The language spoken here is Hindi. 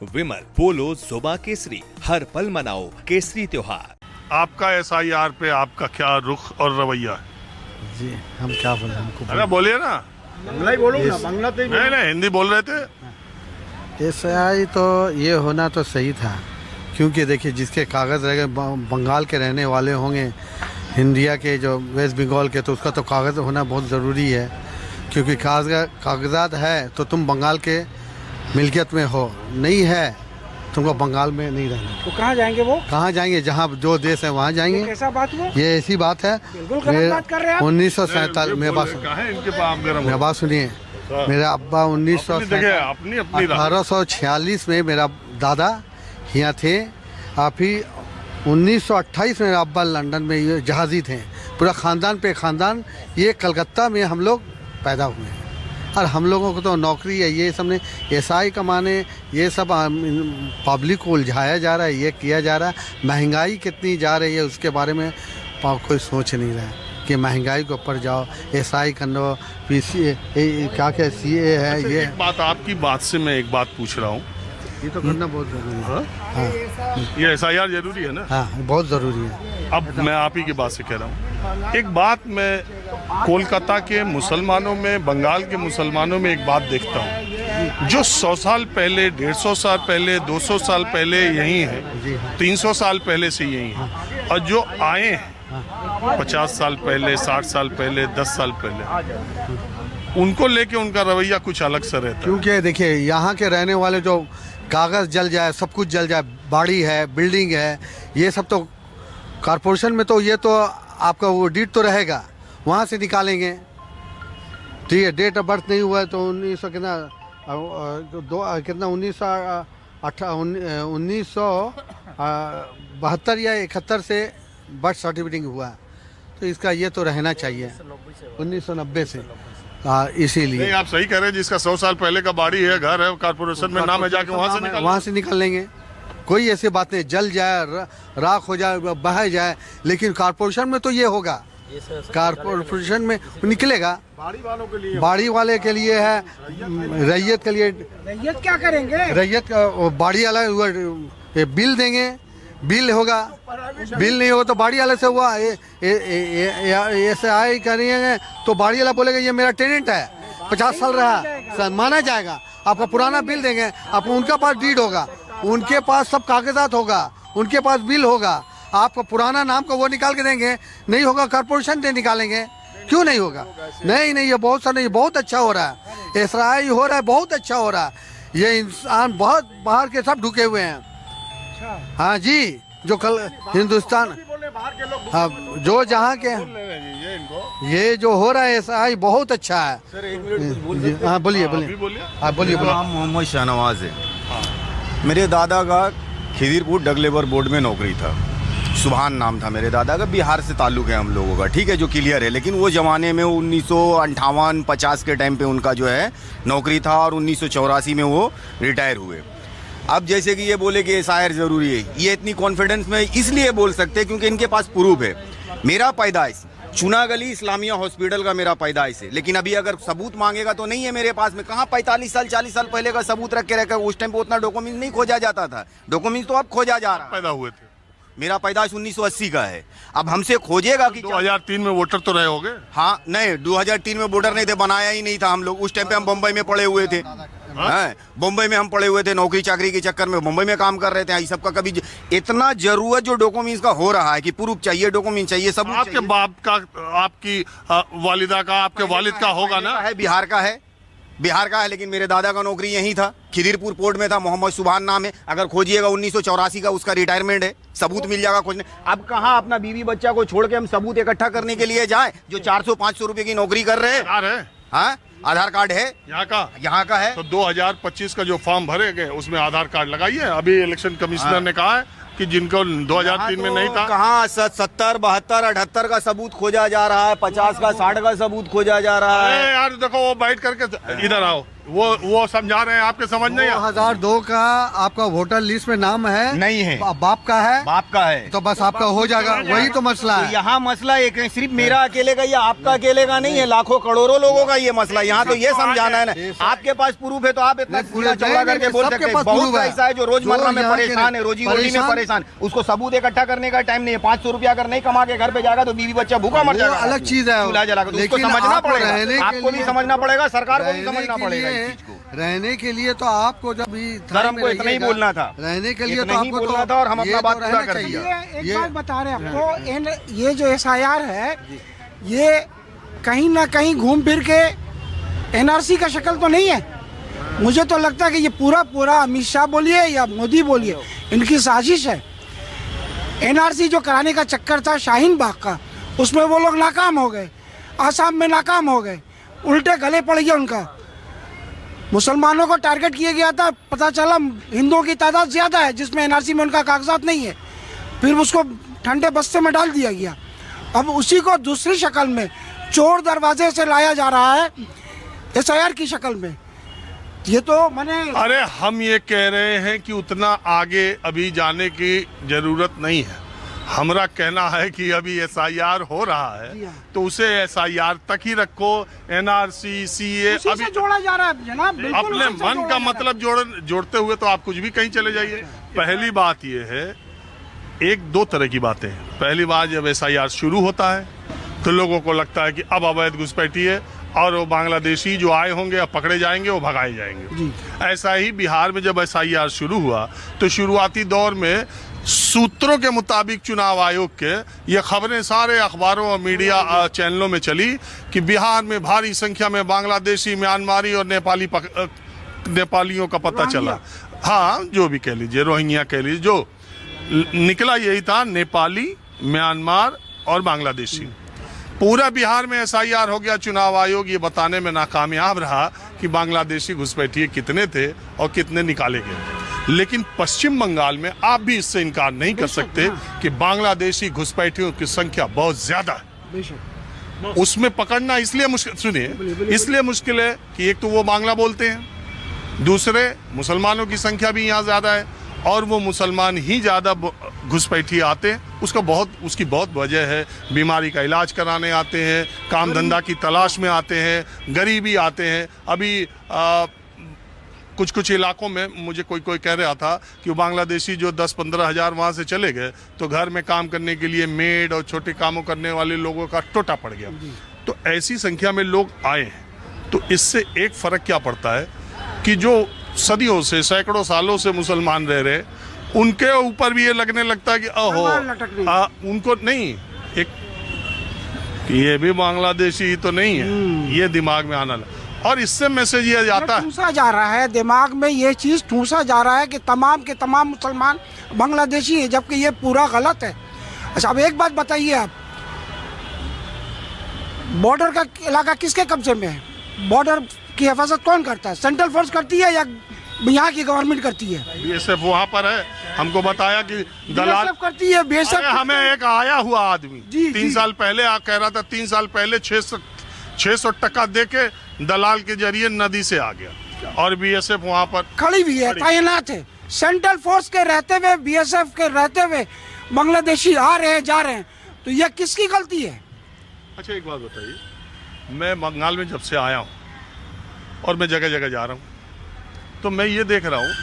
विमल पोलो जुबा केसरी, हर पल मनाओ केसरी त्योहार। आपका SIR पे आपका क्या रुख और रवैया है? जी हम क्या बोले, हमको अरे बोलिए ना। बांग्ला ही बोलो ना, बांग्ला तो ही नहीं नहीं, हिंदी बोल रहे थे। SIR तो ये होना तो सही था, क्योंकि देखिए जिसके कागज़ रह गए बंगाल के रहने वाले होंगे, इंडिया के जो वेस्ट बंगाल के, तो उसका तो कागज़ होना बहुत ज़रूरी है, क्योंकि कागजात है तो तुम बंगाल के मिल्कियत में हो, नहीं है तुमको बंगाल में नहीं रहना। तो कहाँ जाएंगे वो? कहाँ जाएंगे? जहाँ जो देश है वहाँ जाएंगे। कैसा बात वो? ये ऐसी बात है। बिल्कुल गलत बात कर रहे हैं आप। 1947 मेरे पास, इनके पास मेरा बात सुनिए, मेरा अब्बा 1846 में मेरा दादा यहाँ थे, फिर 1928 में मेरा अब्बा लंदन में ये जहाज़ी थे। पूरा ख़ानदान पे ख़ानदान ये कलकत्ता में हम लोग पैदा हुए हैं, और हम लोगों को तो नौकरी है। ये सब ने SI कमाने, ये सब पब्लिक को उलझाया जा रहा है, ये किया जा रहा है। महंगाई कितनी जा रही है उसके बारे में कोई सोच नहीं रहा है कि महंगाई के ऊपर जाओ, SI करना, PC क्या क्या CA है। अच्छा, ये एक बात आपकी बात से मैं एक बात पूछ रहा हूँ, ये तो करना बहुत ज़रूरी है। हाँ ये SIR जरूरी है ना? हाँ बहुत ज़रूरी है। अब मैं आप ही की बात से कह रहा हूँ, एक बात मैं कोलकाता के मुसलमानों में, बंगाल के मुसलमानों में एक बात देखता हूँ, जो 100 साल पहले, 150 साल पहले, 200 साल पहले यहीं है, 300 साल पहले से यहीं है, और जो आए हैं 50 साल पहले, 60 साल पहले, 10 साल पहले, उनको लेके उनका रवैया कुछ अलग सा रहता है। क्योंकि देखिए यहाँ के रहने वाले जो कागज़ जल जाए, सब कुछ जल जाए, बाड़ी है, बिल्डिंग है, ये सब तो कॉरपोरेशन में तो ये तो आपका वो डीड तो रहेगा, वहाँ से निकालेंगे। ठीक है, डेट ऑफ बर्थ नहीं हुआ है तो 1900 कितना 1972 या 71 से बर्थ सर्टिफिकेट हुआ है, तो इसका ये तो रहना चाहिए 1990 से। इसीलिए नहीं, आप सही कह रहे हैं, जिसका 100 साल पहले का बाड़ी है, घर है, कॉर्पोरेशन में नाम है, जाके वहाँ से निकाल लेंगे। कोई ऐसी बात नहीं, जल जाए, राख हो जाए, बह जाए, लेकिन कॉर्पोरेशन में तो ये होगा, कॉर्पोरेशन में निकलेगा। बाड़ी वाले के लिए है, रैयत के लिए। रैयत क्या करेंगे? रैयत बाड़ी वाला बिल देंगे, बिल होगा, बिल नहीं होगा तो बाड़ी वाले से हुआ SI करेंगे तो बाड़ी वाला बोलेगा ये मेरा टेनेंट है, 50 साल रहा, माना जाएगा। आपका पुराना बिल देंगे, आप उनके पास डीड होगा, उनके पास सब कागजात होगा, उनके पास बिल होगा, आपका पुराना नाम को वो निकाल के देंगे। नहीं होगा कॉर्पोरेशन से निकालेंगे। क्यों नहीं होगा? नहीं नहीं, ये बहुत सारा, ये बहुत अच्छा हो रहा है, SI हो रहा है, बहुत अच्छा हो रहा है। ये इंसान बहुत बाहर के सब ढुके हुए हैं। हाँ जी, जो कल हिंदुस्तान, हाँ जो जहाँ के, ये जो हो रहा है SI बहुत अच्छा है। हाँ बोलिए बोलिए, हाँ बोलिए। नाम मोहम्मद शाहनवाज है। मेरे दादा का खिदिरपुर डग लेबर बोर्ड में नौकरी था, सुभान नाम था मेरे दादा का, बिहार से ताल्लुक है हम लोगों का, ठीक है, जो क्लियर है। लेकिन वो ज़माने में 1958-50 के टाइम पे उनका जो है नौकरी था, और 1984 में वो रिटायर हुए। अब जैसे कि ये बोले कि SIR ज़रूरी है, ये इतनी कॉन्फिडेंस में इसलिए बोल सकते हैं क्योंकि इनके पास प्रूफ है। मेरा पैदाइश चुनागली इस्लामिया हॉस्पिटल का मेरा पैदाइश है, लेकिन अभी अगर सबूत मांगेगा तो नहीं है मेरे पास में। कहाँ 45 साल 40 साल पहले का सबूत रख के रखा, उस टाइम पे उतना डॉक्यूमेंट नहीं खोजा जाता था। डॉक्यूमेंट तो अब खोजा जा रहा है। पैदा हुए थे? मेरा पैदाइश 1980 का है। अब हमसे खोजेगा कि 2003 में वोटर तो रहे होगे? हाँ नहीं, 2003 में वोटर नहीं थे, बनाया ही नहीं था हम लोग। उस टाइम पे हम बम्बई में पड़े हुए थे, बम्बई में हम पड़े हुए थे, नौकरी चाकरी के चक्कर में बम्बई में काम कर रहे थे। इस सब का कभी इतना जरूरत जो डॉक्यूमेंट्स का हो रहा है कि प्रूफ चाहिए, डॉक्यूमेंट चाहिए, सब आपके बाप का, आपकी वालिदा का, आपके वालिद का होगा ना? है, बिहार का है, बिहार का है, लेकिन मेरे दादा का नौकरी यहीं था, खिदिरपुर पोर्ट में था, मोहम्मद सुभान नाम है। अगर खोजिएगा 1984 का उसका रिटायरमेंट है, सबूत मिल जाएगा खोजने। अब कहाँ अपना बीवी बच्चा को छोड़ के हम सबूत इकट्ठा करने के लिए जाए, जो 400-500 रुपए की नौकरी कर रहे हैं? हाँ, आधार कार्ड है यहाँ का है। तो 2025 का जो फॉर्म भरे गए उसमें आधार कार्ड लगाइए। अभी इलेक्शन कमिश्नर ने कहा है कि जिनको 2003 में नहीं था, कहाँ 70, 72, 78 का सबूत खोजा जा रहा है, 50 का, 60 का सबूत खोजा जा रहा है। यार देखो, वो बैठ करके, इधर आओ, वो समझा रहे हैं, आपके समझ नहीं आया? 2002 का आपका वोटर लिस्ट में नाम है, नहीं है, बाप का है, बाप का है, तो बस आपका हो जाएगा। वही तो मसला तो है। यहाँ मसला एक है, सिर्फ मेरा अकेले का या आपका अकेले का नहीं है, लाखों करोड़ों लोगों का ये मसला। यहाँ तो ये समझाना है ना, आपके पास प्रूफ है तो आप इतना पूरा चौड़ा करके बोल सकते हैं। बहुत ऐसा है जो रोजमर्रा में परेशान है, रोजी रोटी में परेशान, उसको सबूत इकट्ठा करने का टाइम नहीं है। 500 रुपया अगर नहीं कमा के घर पे जाएगा तो बीवी बच्चा भूखा मर जाएगा, अलग चीज है। चूल्हा जलाकर। उसको समझना पड़ेगा, आपको भी समझना पड़ेगा, सरकार को भी समझना पड़ेगा इस चीज को। रहने के लिए तो आपको जब सर हमको इतना ही बोलना था, रहने के लिए तो इतना ही आपको बोलना था और हम अपना बात पूरा कर चाहिए। दिया। एक बात बता रहे हैं आपको, ये जो SIR है ये कहीं ना कहीं घूम फिर के NRC का शक्ल तो नहीं है। मुझे तो लगता है कि ये पूरा अमित शाह बोलिए या मोदी बोलिए, इनकी साजिश है। NRC जो कराने का चक्कर था शाहीन बाग का, उसमें वो लोग नाकाम हो गए, आसाम में नाकाम हो गए, उल्टे गले पड़ गया उनका। मुसलमानों को टारगेट किया गया था, पता चला हिंदुओं की तादाद ज़्यादा है जिसमें NRC में उनका कागजात नहीं है, फिर उसको ठंडे बस्ते में डाल दिया गया। अब उसी को दूसरी शक्ल में चोर दरवाजे से लाया जा रहा है SIR की शक्ल में। ये तो मैंने, अरे हम ये कह रहे हैं कि उतना आगे अभी जाने की जरूरत नहीं है। हमारा कहना है कि अभी SIR हो रहा है तो उसे SIR तक ही रखो। NRC CA उसी अभी से जोड़ा जा रहा है जनाब, बिल्कुल अपने उसी से मन जोड़ा का जा रहा मतलब जोड़ते हुए तो आप कुछ भी कहीं चले जाइए। पहली बात ये है, एक दो तरह की बातें हैं। पहली बात, जब SIR शुरू होता है तो लोगों को लगता है कि अब अवैध घुसपैठी है और वो बांग्लादेशी जो आए होंगे अब पकड़े जाएंगे, वो भगाए जाएंगे। ऐसा ही बिहार में जब SIR शुरू हुआ तो शुरुआती दौर में सूत्रों के मुताबिक चुनाव आयोग के ये खबरें सारे अखबारों और मीडिया चैनलों में चली कि बिहार में भारी संख्या में बांग्लादेशी, म्यांमारी और नेपालियों का पता चला। हाँ, जो भी कह लीजिए, रोहिंग्या कह लीजिए, जो निकला यही था, नेपाली, म्यांमार और बांग्लादेशी। पूरा बिहार में SIR हो गया। चुनाव आयोग ये बताने में नाकामयाब रहा कि बांग्लादेशी घुसपैठिए कितने थे और कितने निकाले गए। लेकिन पश्चिम बंगाल में आप भी इससे इनकार नहीं कर सकते कि बांग्लादेशी घुसपैठियों की संख्या बहुत ज्यादा है। उसमें पकड़ना इसलिए मुश्किल, सुनिए, इसलिए मुश्किल है कि एक तो वो बांग्ला बोलते हैं, दूसरे मुसलमानों की संख्या भी यहाँ ज्यादा है और वो मुसलमान ही ज़्यादा घुसपैठी आते हैं। उसकी बहुत वजह है। बीमारी का इलाज कराने आते हैं, काम धंधा की तलाश में आते हैं, गरीबी आते हैं। अभी कुछ इलाकों में मुझे कोई कह रहा था कि वो बांग्लादेशी जो 10-15 हज़ार वहाँ से चले गए तो घर में काम करने के लिए मेड और छोटे कामों करने वाले लोगों का टोटा पड़ गया। तो ऐसी संख्या में लोग आए हैं। तो इससे एक फ़र्क क्या पड़ता है कि जो सदियों से, सैकड़ों सालों से मुसलमान रह रहे, उनके ऊपर भी ये लगने लगता है कि उनको नहीं, एक ये भी बांग्लादेशी तो नहीं है, ये दिमाग में आना लगा। और इससे मैसेज ये जाता है, ठूसा जा रहा है दिमाग में, ये चीज ठूसा जा रहा है कि तमाम के तमाम मुसलमान बांग्लादेशी हैं, जबकि ये पूरा गलत है। अच्छा, अब एक बात बताइए आप, बॉर्डर का इलाका किसके कब्जे में है? बॉर्डर की हिफाजत कौन करता है? सेंट्रल फोर्स करती है या यहाँ की गवर्नमेंट करती है? BSF वहाँ पर है। हमको बताया कि दलाल BSF करती है। BSF हमें एक आया हुआ आदमी 3 साल पहले कह रहा था 3 साल पहले 600 टका दे के दलाल के जरिए नदी से आ गया और BSF वहाँ पर खड़ी हुई है, तैनात है। सेंट्रल फोर्स के रहते हुए, BSF के रहते हुए बांग्लादेशी आ रहे हैं, जा रहे हैं, तो यह किसकी गलती है? अच्छा, एक बात बताइए, मैं बंगाल में जब से आया हूँ और मैं जगह जगह जा रहा हूँ तो मैं ये देख रहा हूँ